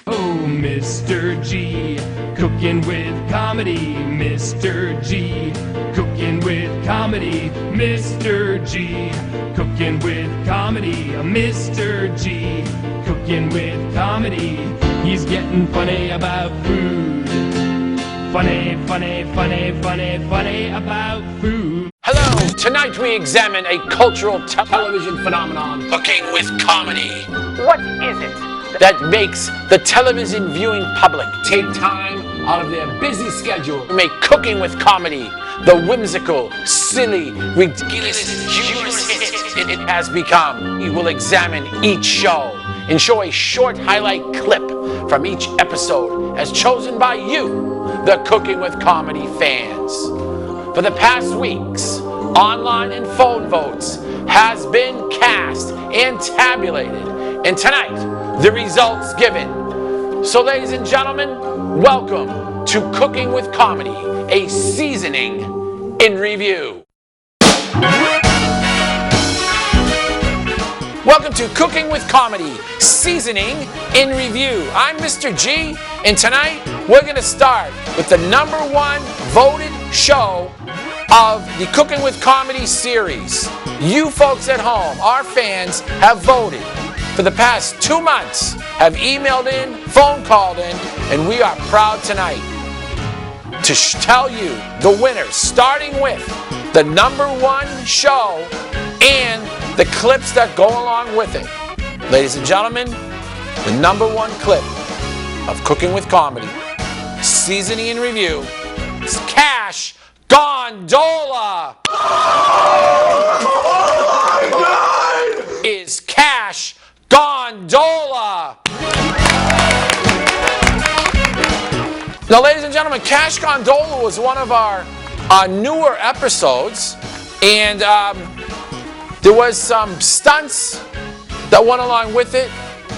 Oh, Mr. G, cooking with comedy. Mr. G, cooking with comedy. Mr. G, cooking with comedy. Mr. G, cooking with comedy. He's getting funny about food. Funny, funny, funny, funny, funny about food. Hello, tonight we examine a cultural television phenomenon, cooking with comedy. What is it that makes the television viewing public take time out of their busy schedule to make cooking with comedy the whimsical, silly, ridiculous, humorous hit it has become? We will examine each show and show a short highlight clip from each episode as chosen by you, the Cooking with Comedy fans. For the past weeks, online and phone votes has been cast and tabulated, and tonight the results given. So ladies and gentlemen, welcome to Cooking with Comedy, a seasoning in review. Welcome to Cooking with Comedy, Seasoning in Review. I'm Mr. G, and tonight we're going to start with the #1 voted show of the Cooking with Comedy series. You folks at home, our fans, have voted for the past 2 months, have emailed in, phone called in, and we are proud tonight to tell you the winners, starting with the #1 show and the clips that go along with it. Ladies and gentlemen, the #1 clip of Cooking with Comedy, Seasoning in Review, is Cash Gondola. Oh my God! Is Cash Gondola. Now, ladies and gentlemen, Cash Gondola was one of our newer episodes, and there was some stunts that went along with it,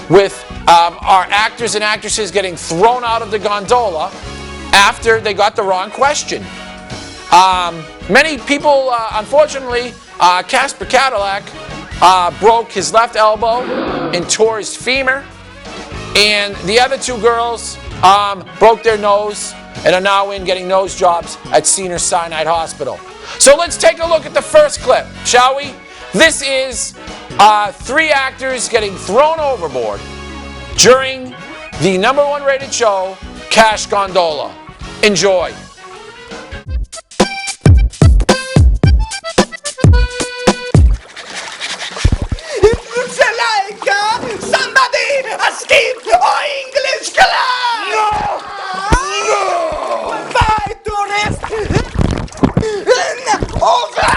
with our actors and actresses getting thrown out of the gondola after they got the wrong question. Many people, unfortunately, Casper Cadillac broke his left elbow and tore his femur, and the other 2 girls broke their nose and are now in getting nose jobs at Cedars-Sinai Hospital. So let's take a look at the first clip, shall we? This is 3 actors getting thrown overboard during the #1 rated show, Cash Gondola. Enjoy. It looks like somebody escaped our English class! No! No! Goodbye, tourist! Over!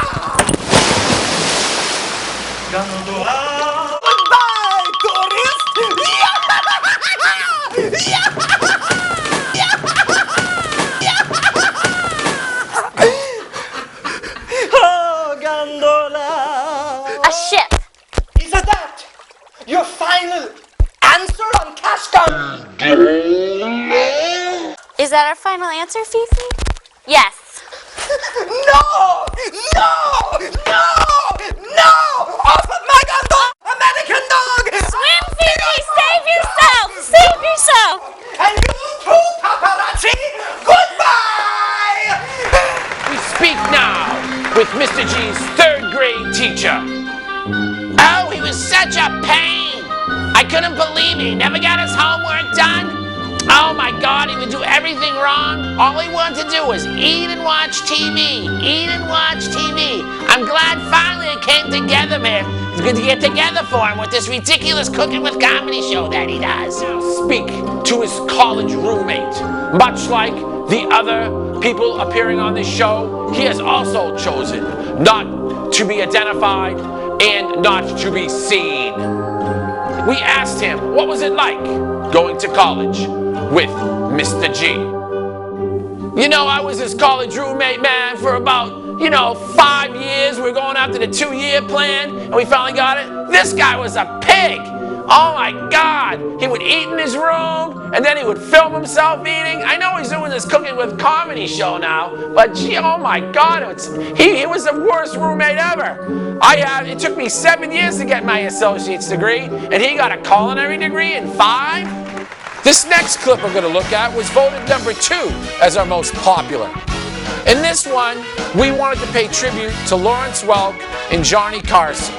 Goodbye, tourist! Oh, gondola! A ship. Is that your final answer on Cash Gondola? Is that our final answer, Fifi? Yes. No! No! No! No! Off of my gondola, American dog! Swim, Fifi! Save yourself! Save yourself! And you too, paparazzi! Goodbye! We speak now with Mr. G's 3rd grade teacher. Oh, he was such a pain. I couldn't believe it. He never got his homework done. Oh my God, he would do everything wrong. All he wanted to do was eat and watch TV. Eat and watch TV. I'm glad finally it came together, man. It's good to get together for him with this ridiculous Cooking with Comedy show that he does. Speak to his college roommate. Much like the other people appearing on this show, he has also chosen not to be identified and not to be seen. We asked him, what was it like going to college with Mr. G? You know, I was his college roommate, man, for about, 5 years. We were going after the 2-year plan, and we finally got it. This guy was a pig. Oh my God. He would eat in his room, and then he would film himself eating. I know he's doing this Cooking with Comedy show now, but gee, oh my God, he was the worst roommate ever. It took me 7 years to get my associate's degree, and he got a culinary degree in 5. This next clip we're going to look at was voted number 2 as our most popular. In this one, we wanted to pay tribute to Lawrence Welk and Johnny Carson.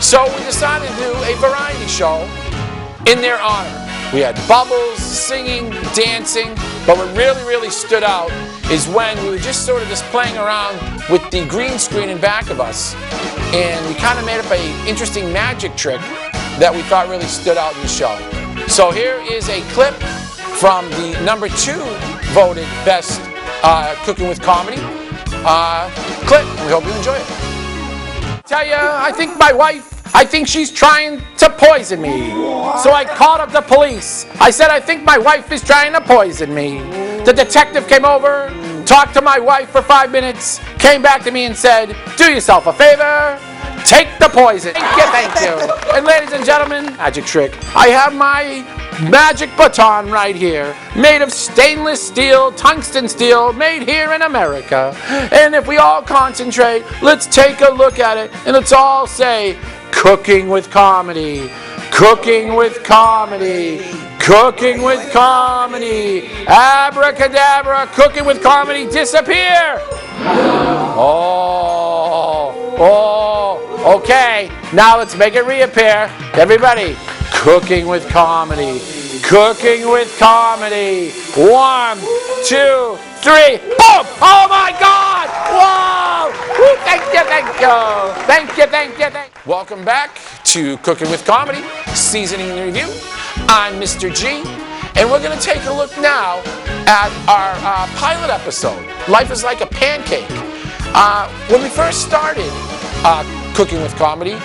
So we decided to do a variety show in their honor. We had bubbles, singing, dancing, but what really stood out is when we were just sort of playing around with the green screen in back of us, and we kind of made up an interesting magic trick that we thought really stood out in the show. So here is a clip from the number 2 voted best Cooking with Comedy clip. We hope you enjoy it. Tell you, I think she's trying to poison me. So I called up the police. I said, I think my wife is trying to poison me. The detective came over, talked to my wife for 5 minutes, came back to me and said, do yourself a favor, take the poison. Thank you. And ladies and gentlemen, magic trick. I have my magic baton right here, made of stainless steel, tungsten steel, made here in America. And if we all concentrate, let's take a look at it, and let's all say, Cooking with Comedy, Cooking with Comedy, Cooking with Comedy, abracadabra, Cooking with Comedy, disappear! Okay, now let's make it reappear. Everybody, Cooking with Comedy, Cooking with Comedy. 1, 2, 3, boom! Oh my God! Whoa! Woo, thank you. Welcome back to Cooking with Comedy, Seasoning Review. I'm Mr. G, and we're going to take a look now at our pilot episode, Life is Like a Pancake. When we first started Cooking with Comedy,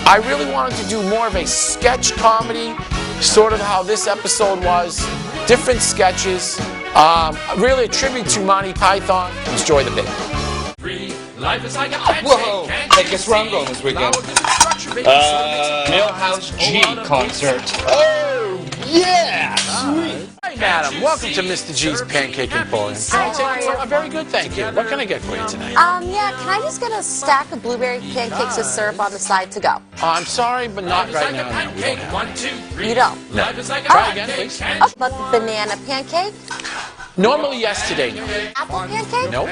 I really wanted to do more of a sketch comedy, sort of how this episode was, different sketches, really a tribute to Monty Python. Enjoy the video. Life is like a pancake. Whoa! Hey, guess where I'm going this weekend? Millhouse G concert. Oh, yeah! Sweet! Hi, madam. Welcome to Mr. G's Pancake Emporium. Very good, thank you. What can I get for you tonight? Yeah, can I just get a stack of blueberry pancakes with syrup on the side to go? I'm sorry, but not right now. No, we don't have. 1, 2, 3. You don't? Life is like a Try again, please. Oh, but the banana pancake? Normally, yes, today, no. Apple pancake? No.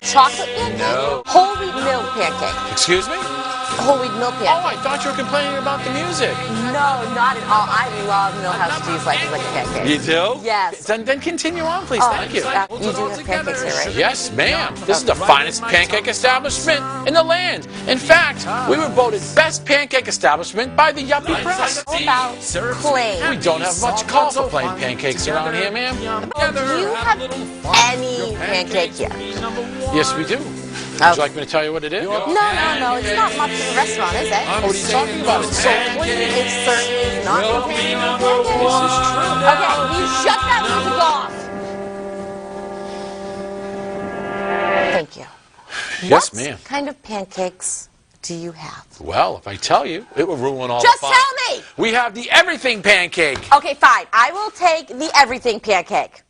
Chocolate pancake? No. Whole wheat milk pancake? Excuse me? Whole wheat milk Oh, pancake? I thought you were complaining about the music. No, not at all. I love Millhouse G's Life is Like a Pancake. You do? Yes. Then continue on, please. Thank you. You do have pancakes here, right? Yes, ma'am. This is the finest pancake establishment in the land. In fact, we were voted best pancake establishment by the Yuppie Press. How about plain? We don't have much call for plain pancakes around here, ma'am. Do you have any pancake here? Yes, we do. Would you like me to tell you what it is? No. It's not much of a restaurant, is it? What are you talking about? It's so plain. It's certainly not. This is true. Okay, you shut that music off. Thank you. Yes, ma'am. What kind of pancakes do you have? Well, if I tell you, it will ruin all Just the fun. tell me! We have the everything pancake. Okay, fine. I will take the everything pancake.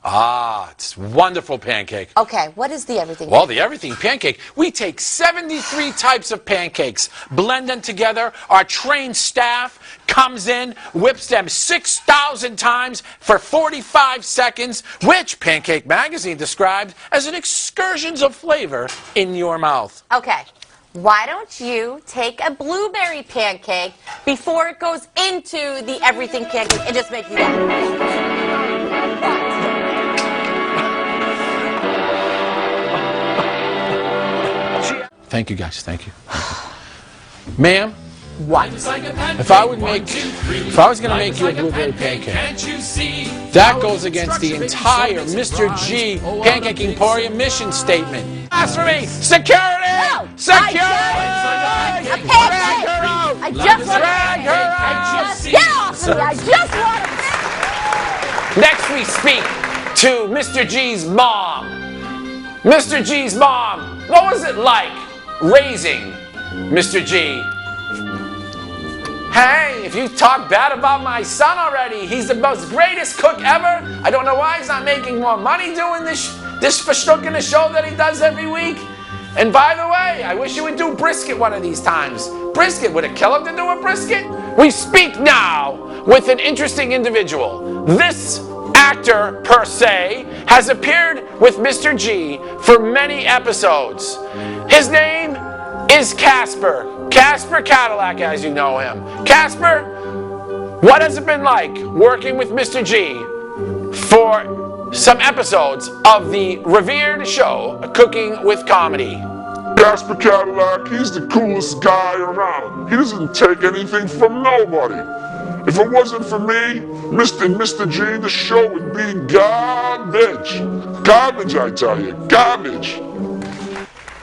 Ah, it's wonderful pancake. Okay, what is the everything Well, pancake? the everything pancake, we take 73 types of pancakes, blend them together. Our trained staff comes in, whips them 6,000 times for 45 seconds, which Pancake Magazine described as an excursions of flavor in your mouth. Okay, why don't you take a blueberry pancake before it goes into the everything pancake and just make me go. Thank you, guys. Thank you. Ma'am, What? if I was going to make you a blueberry pancake, that goes against the entire Mr. G Pancake Emporium mission statement. Ask for me, security! No, Security! A pancake! I just want Drag her out! Get off of me! I just want to... Next we speak to Mr. G's mom. Mr. G's mom, what was it like raising Mr. G? Hey, if you talk bad about my son already, he's the most greatest cook ever. I don't know why he's not making more money doing this in the show that he does every week. And by the way, I wish you would do brisket one of these times. Brisket, would it kill him to do a brisket? We speak now with an interesting individual. This actor, per se, has appeared with Mr. G for many episodes. His name is Casper. Casper Cadillac, as you know him. Casper, what has it been like working with Mr. G for some episodes of the revered show, Cooking with Comedy? Casper Cadillac, he's the coolest guy around. He doesn't take anything from nobody. If it wasn't for me, Mr. G, the show would be garbage. Garbage, I tell you, garbage.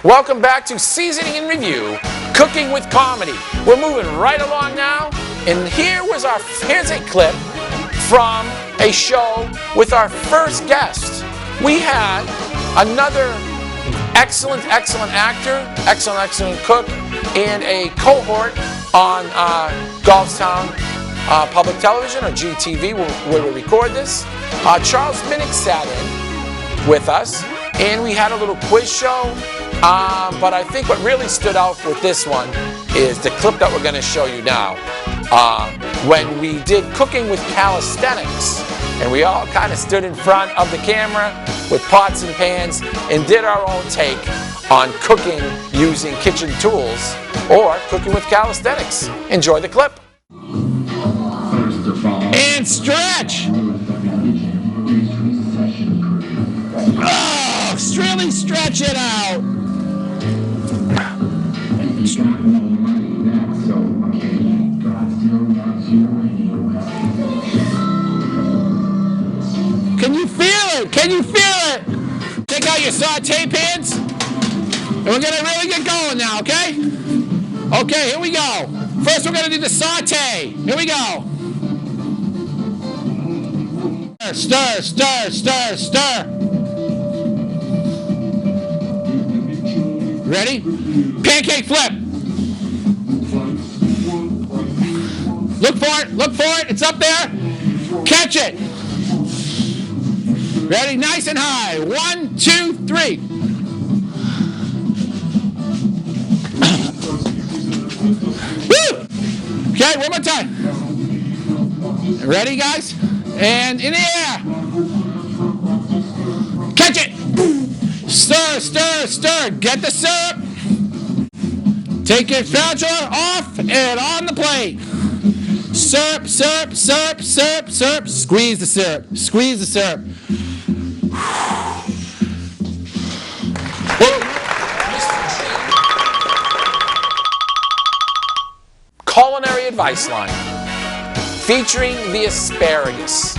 Welcome back to Seasoning in Review, Cooking with Comedy. We're moving right along now, and here's a clip from a show with our first guest. We had another excellent actor, excellent cook, and a cohort on Goffstown Public Television, or GTV, where we record this. Charles Minnick sat in with us, and we had a little quiz show. But I think what really stood out with this one is the clip that we're going to show you now. When we did Cooking with Calisthenics, and we all kind of stood in front of the camera with pots and pans and did our own take on cooking using kitchen tools, or cooking with calisthenics. Enjoy the clip. And stretch! Oh, really stretch it out! Can you feel it? Can you feel it? Take out your saute pans, and we're gonna really get going now, okay? Okay, here we go. First we're gonna do the saute. Here we go. Stir, stir, stir, stir. Ready? Pancake flip. Look for it, it's up there. Catch it. Ready? Nice and high. 1, 2, 3. Woo! Okay, one more time. Ready, guys? And in the air. Catch it. Stir, stir, stir. Get the syrup. Take your spatula off and on the plate. Syrup, syrup, syrup, syrup, syrup. Squeeze the syrup. Squeeze the syrup. Culinary advice line featuring the asparagus.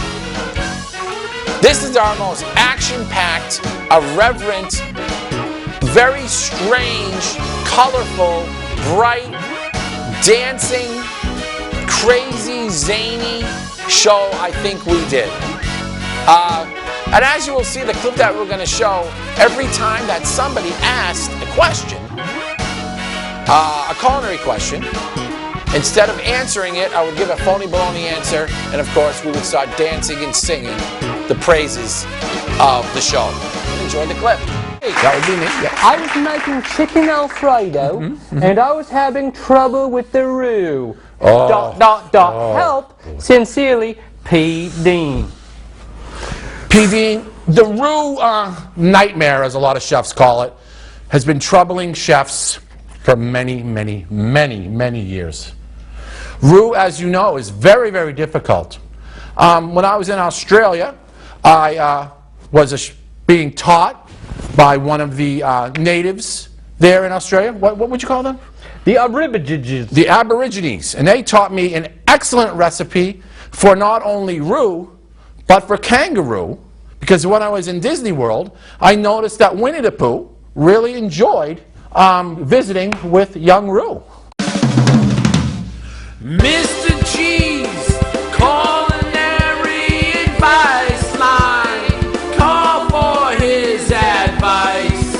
This is our most action-packed, irreverent, very strange, colorful, bright, dancing, crazy, zany show I think we did. And as you will see, the clip that we're going to show, every time that somebody asked a question, a culinary question, instead of answering it, I would give a phony baloney answer, and of course we would start dancing and singing the praises of the show. Enjoy the clip. That would be me. Yeah. I was making chicken Alfredo, and I was having trouble with the roux. Help, sincerely, P. Dean. P. Dean, the roux nightmare, as a lot of chefs call it, has been troubling chefs for many, many, many, many years. Roux, as you know, is very, very difficult. When I was in Australia, I was being taught by one of the natives there in Australia. What would you call them? The Aborigines. The Aborigines. And they taught me an excellent recipe for not only roux, but for kangaroo. Because when I was in Disney World, I noticed that Winnie the Pooh really enjoyed visiting with young roux. Mr. G's culinary advice line. Call for his advice.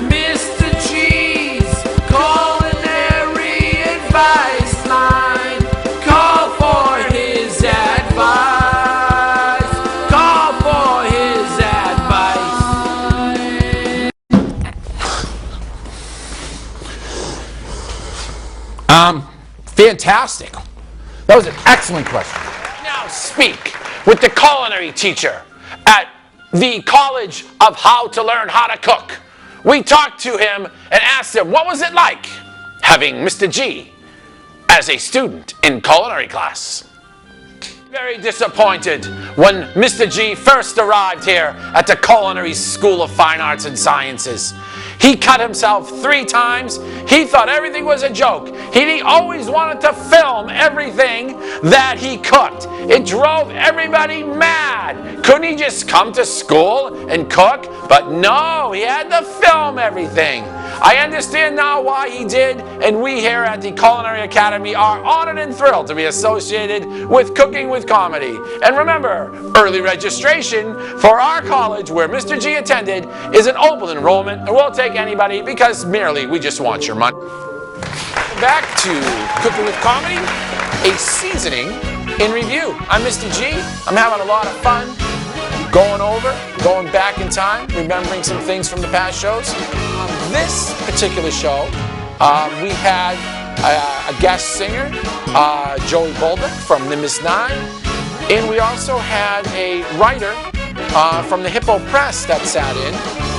Mr. G's culinary advice line. Call for his advice. Call for his advice. Fantastic. That was an excellent question. Now speak with the culinary teacher at the College of How to Learn How to Cook. We talked to him and asked him what was it like having Mr. G as a student in culinary class. Very disappointed when Mr. G first arrived here at the Culinary School of Fine Arts and Sciences. He cut himself 3 times. He thought everything was a joke. He always wanted to film everything that he cooked. It drove everybody mad. Couldn't he just come to school and cook? But no, he had to film everything. I understand now why he did, and we here at the Culinary Academy are honored and thrilled to be associated with Cooking with Comedy. And remember, early registration for our college where Mr. G attended is an open enrollment, and we'll take anybody because merely we just want your money. Back to Cooking with Comedy, a seasoning in review. I'm Mr. G. I'm having a lot of fun going back in time, remembering some things from the past shows. On this particular show, we had a guest singer, Joey Bolduc from the Miss 9, and we also had a writer from the Hippo Press that sat in,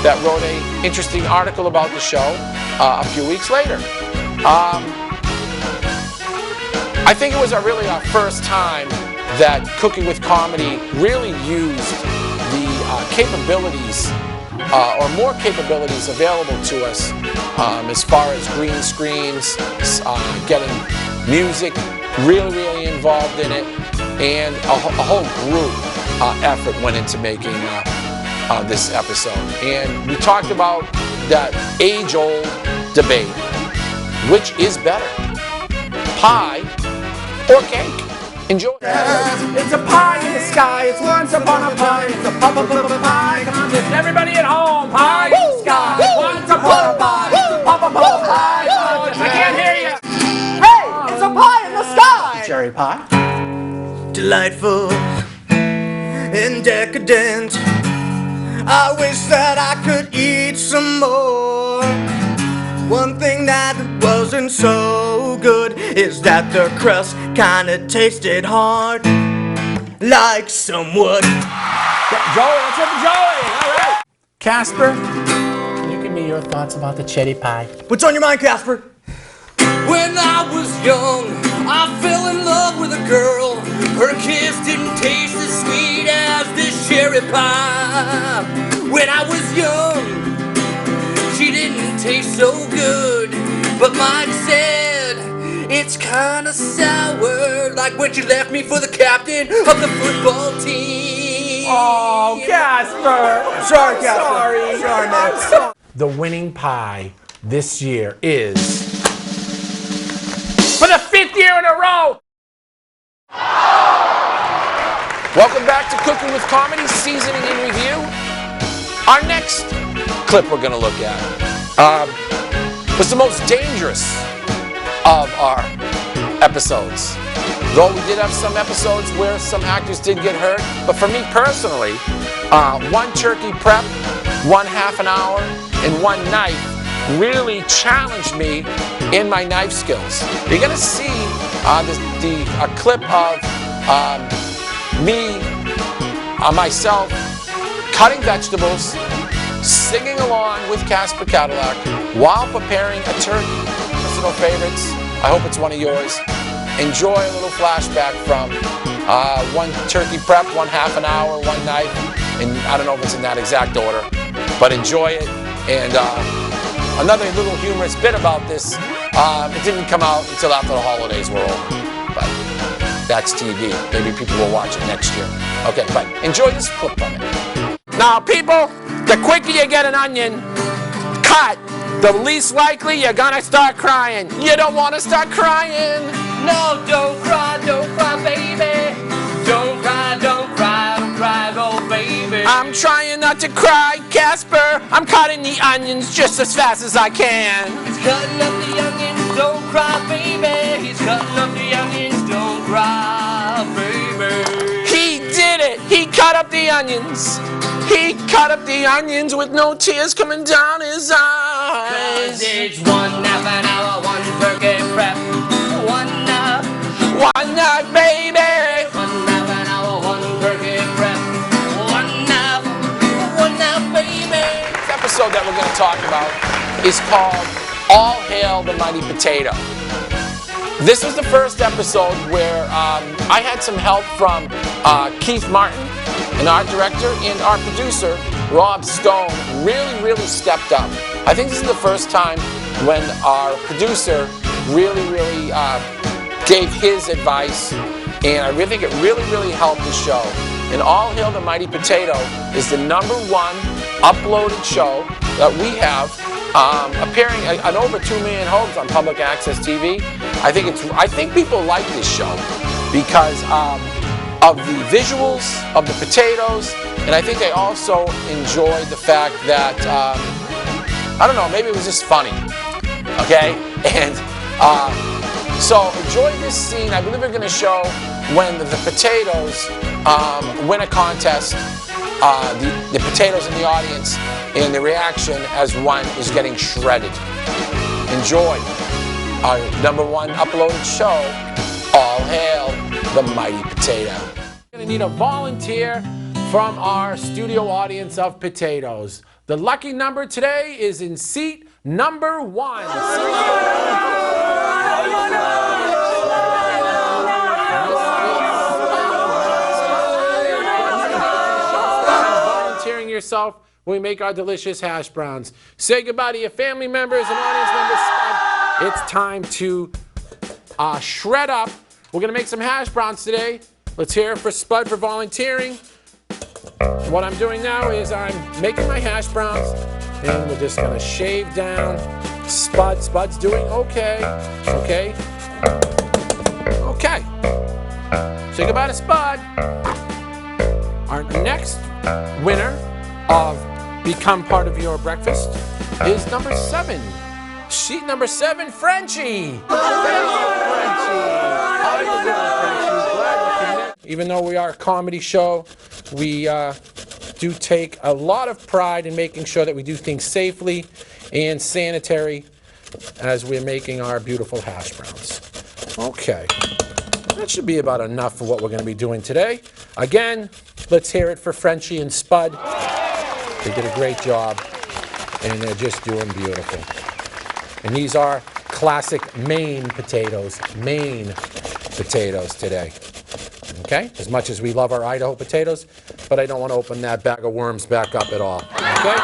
that wrote an interesting article about the show a few weeks later. I think it was really our first time that Cooking with Comedy really used the capabilities, or more capabilities available to us as far as green screens, getting music really involved in it, and a whole group effort went into making this episode. And we talked about that age-old debate. Which is better, pie or cake? Enjoy. It's a pie in the sky. It's once upon a pie. It's a pie. Come on, listen, everybody at home. Pie in the sky. Once upon a pie. It's a pie. I can't hear you. Hey, it's a pie in the sky. Cherry pie. Delightful and decadent. I wish that I could eat some more. One thing that wasn't so good is that the crust kinda tasted hard, like some wood. Joey, let's hear from Joey. All right. Casper, can you give me your thoughts about the cherry pie? What's on your mind, Casper? When I was young, I fell in love with a girl. Her kiss didn't taste as sweet as this cherry pie. When I was young, she didn't taste so good, but mine said it's kinda sour, like when she left me for the captain of the football team. Oh, Casper. Sorry, Casper. Sorry, man. The winning pie this year is, for the 5th year in a row, welcome back to Cooking with Comedy, Seasoning in Review. Our next clip we're going to look at was the most dangerous of our episodes. Though we did have some episodes where some actors did get hurt, but for me personally, one turkey prep, 1/2 an hour, and one knife really challenged me in my knife skills. You're going to see a clip of me, myself, cutting vegetables, singing along with Casper Cadillac while preparing a turkey. Personal favorites. I hope it's one of yours. Enjoy a little flashback from one turkey prep, 1/2 an hour, one knife, and I don't know if it's in that exact order, but enjoy it. And another little humorous bit about this, it didn't come out until after the holidays were over, but that's TV. Maybe people will watch it next year. Okay, but enjoy this clip from it. Now, people, the quicker you get an onion cut, the least likely you're gonna start crying. You don't want to start crying. No, don't cry, baby. Don't cry, oh baby. I'm trying not to cry, Casper. I'm cutting the onions just as fast as I can. He's cutting up the onions, don't cry, baby. He's cutting up the onions, don't cry, baby. He did it. He cut up the onions. He cut up the onions with no tears coming down his eyes. 'Cause it's 1/2 an hour, one turkey prep. 1/2. One knife, baby. One knife an hour, one turkey breast. One knife, baby. This episode that we're going to talk about is called All Hail the Mighty Potato. This was the first episode where I had some help from Keith Martin, an art director, and our producer, Rob Stone, really stepped up. I think this is the first time when our producer really gave his advice, and I really think it really helped the show. And All Hail the Mighty Potato is the #1 uploaded show that we have, appearing on over 2 million homes on public access TV. I think people like this show because of the visuals of the potatoes, and I think they also enjoyed the fact that I don't know, maybe it was just funny. Okay, and so enjoy this scene. I believe we're going to show when the potatoes win a contest, the potatoes in the audience, and the reaction as one is getting shredded. Enjoy our #1 uploaded show, All Hail the Mighty Potato. We're going to need a volunteer from our studio audience of potatoes. The lucky number today is in seat #1. Volunteering yourself when we make our delicious hash browns. Say goodbye to your family members and audience members. It's time to shred up. We're going to make some hash browns today. Let's hear it for Spud for volunteering. What I'm doing now is I'm making my hash browns, and we're just going to shave down. Spud's doing okay. Okay. Say goodbye to Spud. Our next winner of Become Part of Your Breakfast is #7. Sheet #7, Frenchie. Even though we are a comedy show, we do take a lot of pride in making sure that we do things safely and sanitary as we're making our beautiful hash browns. Okay, that should be about enough for what we're going to be doing today. Again, let's hear it for Frenchie and Spud. They did a great job, and they're just doing beautiful. And these are classic Maine potatoes today. Okay, as much as we love our Idaho potatoes, but I don't want to open that bag of worms back up at all. Okay,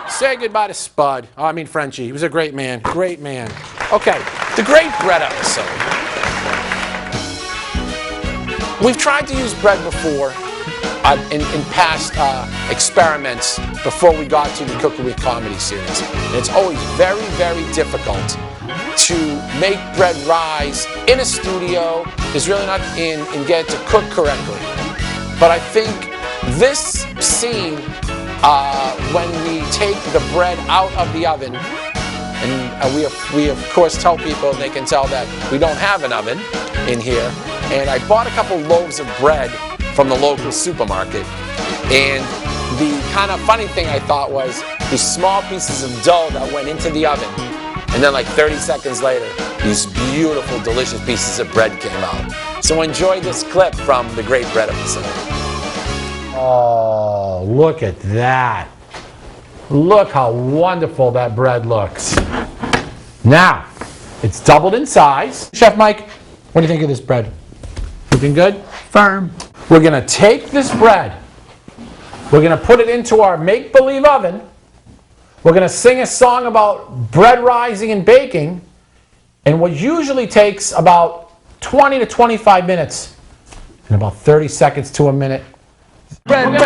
say goodbye to Spud. Oh, I mean Frenchie. He was a great man. Okay, the great bread episode. We've tried to use bread before in past experiments before we got to the Cooking with Comedy series. And it's always very difficult to make bread rise in a studio. Is really not in get it to cook correctly. But I think this scene, when we take the bread out of the oven, and we of course tell people, they can tell that we don't have an oven in here. And I bought a couple loaves of bread from the local supermarket. And the kind of funny thing I thought was these small pieces of dough that went into the oven. And then like 30 seconds later, these beautiful, delicious pieces of bread came out. So enjoy this clip from the Great Bread episode. Oh, look at that. Look how wonderful that bread looks. Now, it's doubled in size. Chef Mike, what do you think of this bread? Looking good? Firm. We're going to take this bread. We're going to put it into our make-believe oven. We're going to sing a song about bread rising and baking, and what usually takes about 20 to 25 minutes, and about 30 seconds to a minute. Bread. The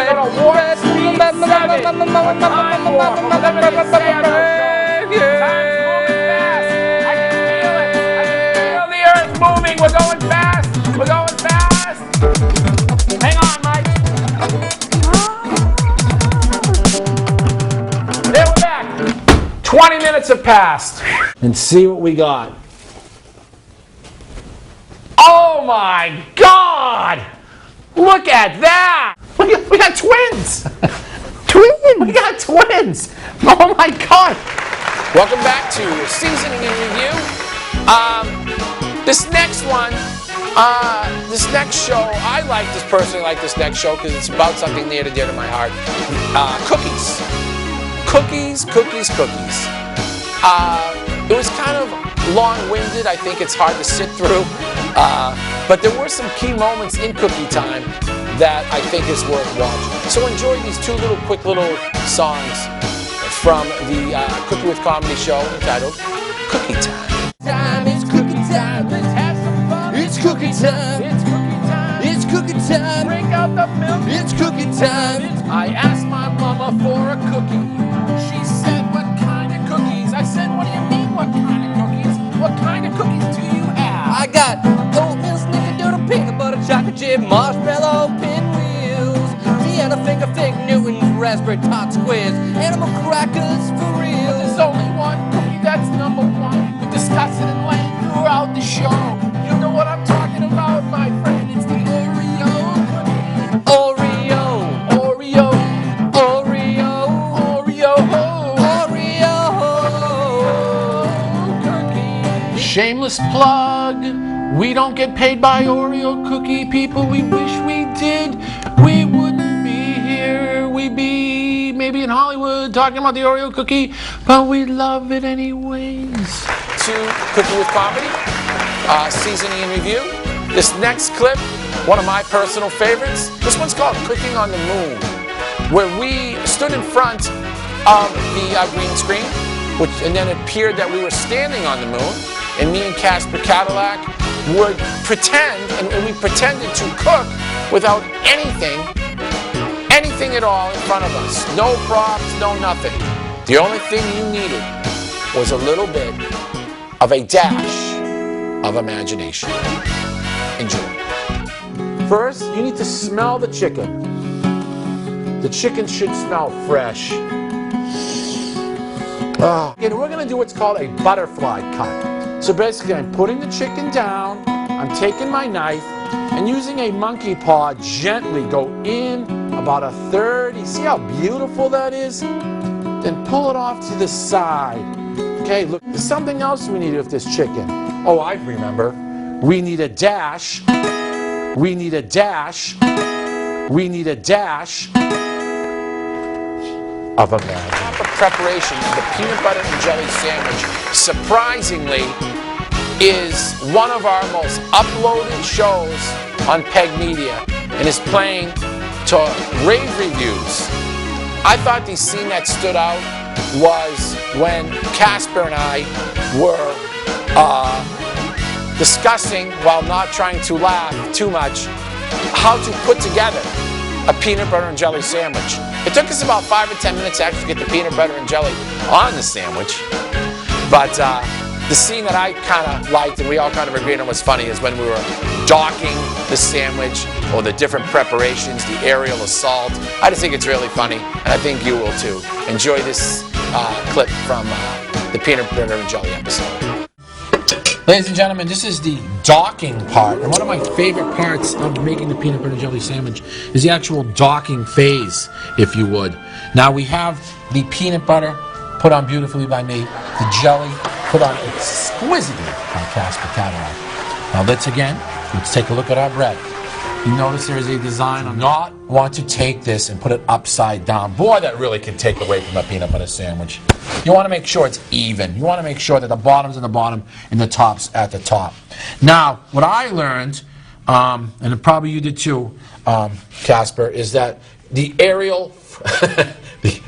earth moving. We're going fast. Hang on, Mike. There, we're back. 20 minutes have passed. And see what we got. Oh my God! Look at that! We got twins! We got twins! Oh my God! Welcome back to Seasoning and Review. This next one this next show, I personally like this next show because it's about something near and dear to my heart. Cookies. Cookies. It was kind of long-winded. I think it's hard to sit through. But there were some key moments in Cookie Time that I think is worth watching. So enjoy these two quick little songs from the Cookie with Comedy show entitled Cookie Time. It's cookie time. Let's have some fun. It's cookie time. It's cookie time. It's cookie time. Bring out the milk. It's cookie time. I asked my mama for a cookie. She said, what kind of cookies? I said, what do you mean, what kind of cookies? What kind of cookies do you have? I got oatmeal, snickerdoodle, peanut butter, chocolate chip, marshmallow, pinwheels, Vienna finger, fig Newtons, raspberry tot squares, animal crackers for real. There's only one cookie that's number one. We discuss it in length throughout the show. You know what I'm talking about, my friend. It's the Oreo cookie. Oreo, Oreo, Oreo, Oreo, Oreo cookie. Shameless plug. We don't get paid by Oreo cookie people. We wish we did. We wouldn't be here. We'd be maybe in Hollywood talking about the Oreo cookie, but we love it anyways. To Cookie with Comedy, seasoning and review. This next clip, one of my personal favorites. This one's called Cooking on the Moon, where we stood in front of the green screen, and then it appeared that we were standing on the moon, and me and Casper Cadillac would pretend, and we pretended to cook without anything at all in front of us. No props, no nothing. The only thing you needed was a little bit of a dash of imagination. Enjoy. First, you need to smell the chicken. The chicken should smell fresh. And we're going to do what's called a butterfly cut. So basically, I'm putting the chicken down, I'm taking my knife, and using a monkey paw, gently go in about a third. You see how beautiful that is? Then pull it off to the side. Okay, look, there's something else we need with this chicken. Oh, I remember. We need a dash. We need a dash. We need a dash of a man. Proper preparation of the peanut butter and jelly sandwich, surprisingly, is one of our most uploaded shows on Peg Media and is playing to rave reviews. I thought the scene that stood out was when Casper and I were discussing, while not trying to laugh too much, how to put together a peanut butter and jelly sandwich. It took us about 5 or 10 minutes to actually get the peanut butter and jelly on the sandwich. But the scene that I kind of liked and we all kind of agreed on was funny is when we were docking the sandwich, or the different preparations, the aerial assault. I just think it's really funny, and I think you will too. Enjoy this clip from the peanut butter and jelly episode. Ladies and gentlemen, this is the docking part, and one of my favorite parts of making the peanut butter and jelly sandwich is the actual docking phase, if you would. Now we have the peanut butter put on beautifully by me, the jelly put on exquisitely by Casper Cadillac. Now let's take a look at our bread. You notice there is a design on not want to take this and put it upside down. Boy, that really can take away from a peanut butter sandwich. You want to make sure it's even. You want to make sure that the bottom's at the bottom and the top's at the top. Now, what I learned, and probably you did too, Casper, is that the aerial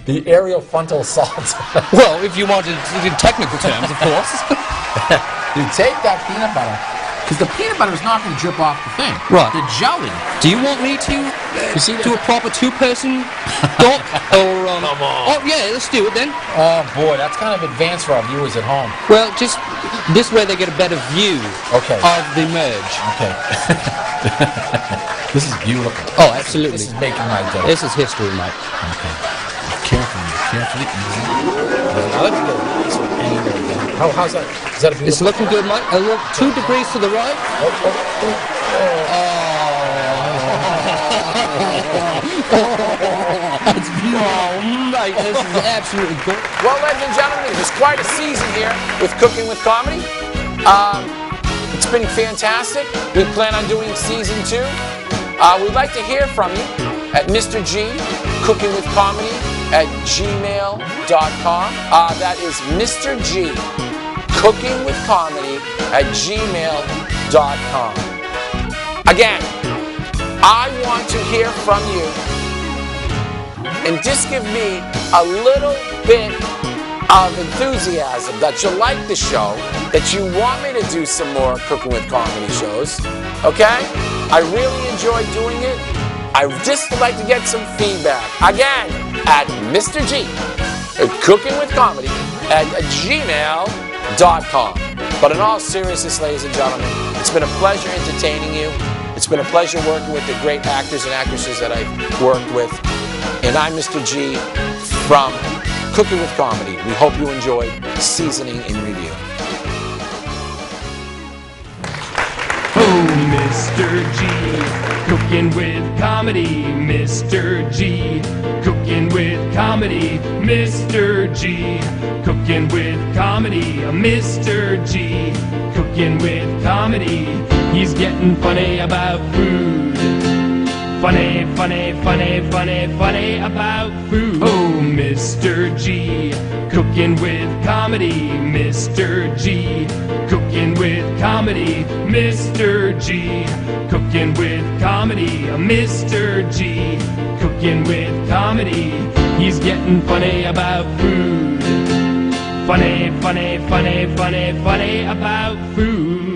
the aerial frontal assault. Well, if you wanted in technical terms, of course. You take that peanut butter, because the peanut butter is not going to drip off the thing. Right. The jelly. Do you want me to do a proper two-person doc? Or, Come on. Oh, yeah, let's do it then. Oh, boy, that's kind of advanced for our viewers at home. Well, just this way they get a better view of the merge. Okay. This is beautiful. Oh, absolutely. This is making my day. This is history, mate. Okay. Carefully, easy. Now let's go. How's that? Is that a beautiful? It's looking good, mate. A look 2 degrees to the right. That's beautiful. Mate, this is absolutely good. Well, ladies and gentlemen, it was quite a season here with Cooking with Comedy. It's been fantastic. We plan on doing season 2. We'd like to hear from you at Mr. G, cookingwithcomedy@gmail.com. That is Mr. G, cookingwithcomedy@gmail.com. Again, I want to hear from you, and just give me a little bit of enthusiasm that you like the show, that you want me to do some more Cooking with Comedy shows, okay? I really enjoy doing it. I just would like to get some feedback. Again, at Mr. G, cookingwithcomedy@gmail.com. But in all seriousness, ladies and gentlemen, it's been a pleasure entertaining you. It's been a pleasure working with the great actors and actresses that I've worked with. And I'm Mr. G from Cooking with Comedy. We hope you enjoyed Seasoning in Review. Oh, Mr. G, cooking with comedy. Mr. G, cooking with comedy. Mr. G, cooking with comedy. Mr. G, cooking with comedy. He's getting funny about food. Funny, funny, funny, funny, funny about food. Oh, Mr. G, cooking with comedy. Mr. G, cooking with comedy. Mr. G, cooking with comedy. Mr. G, cooking with comedy. He's getting funny about food. Funny, funny, funny, funny, funny about food.